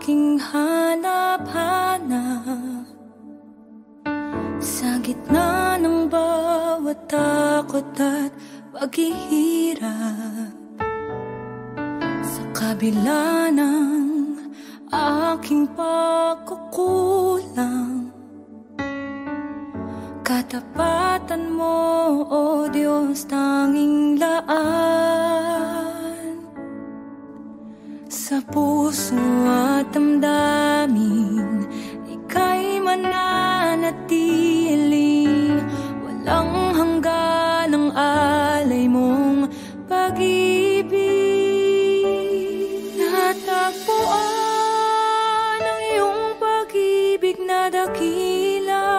aking hanap-hanap. Sa gitna ng bawat takot at paghihirap, sa kabila ng aking pagkukulang, katapatan mo, O Diyos, tanging laan. Sa puso at damdamin, ika'y mananatili. Walang hanggan ang alay mong pag-ibig. Natagpuan ang iyong pag-ibig na dakila.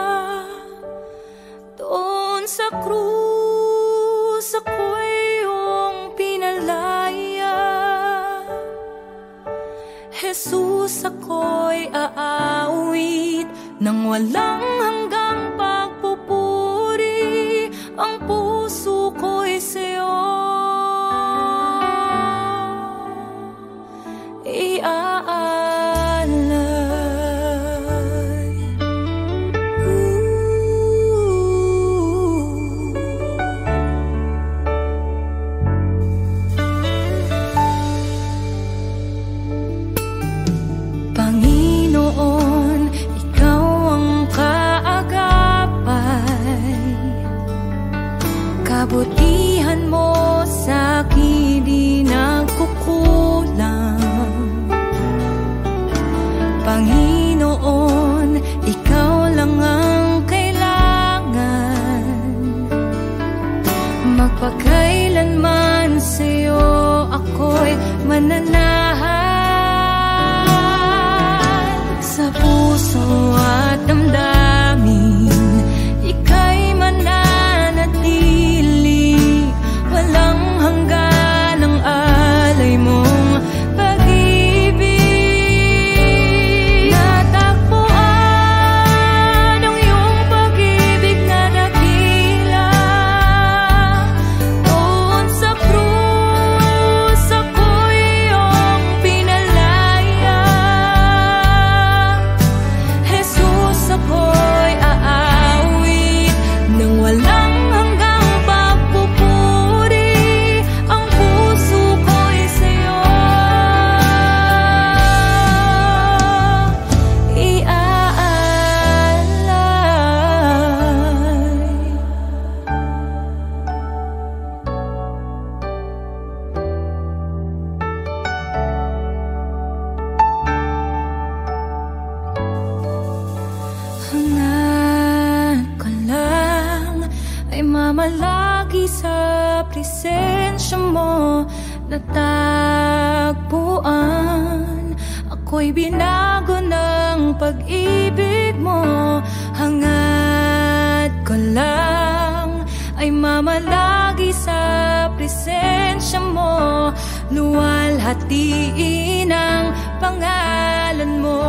Doon sa krus ako'y iyong pinalaya. Jesus, ako'y aawit nang walang hanggang pagpupuri. Ang puso ko'y sa'yo iaalay. Panginoon, ikaw ang kaagapay. Kabutihan mo sa'kin di nagkukulang. Panginoon, ikaw lang ang kailangan. Magpakailanman sa'yo ako'y mananahan. Sa puso at damdamin, ika'y mananatili. Walang hanggan ang alay mong pag-ibig. Natagpuan ang iyong pag-ibig na dakila. Doon sa krus ako'y iyong pinalaya. Jesus, ako'y aawit nang walang hanggang pagpupuri. Ang puso ko'y sa'yo iaalay. Hangad ko lang ay mamalagi sa presensya mo. Natagpuan, ako'y binago ng pag-ibig mo. Hangad ko lang ay mamalagi sa presensya mo. Luwalhatiin ang pangalan mo.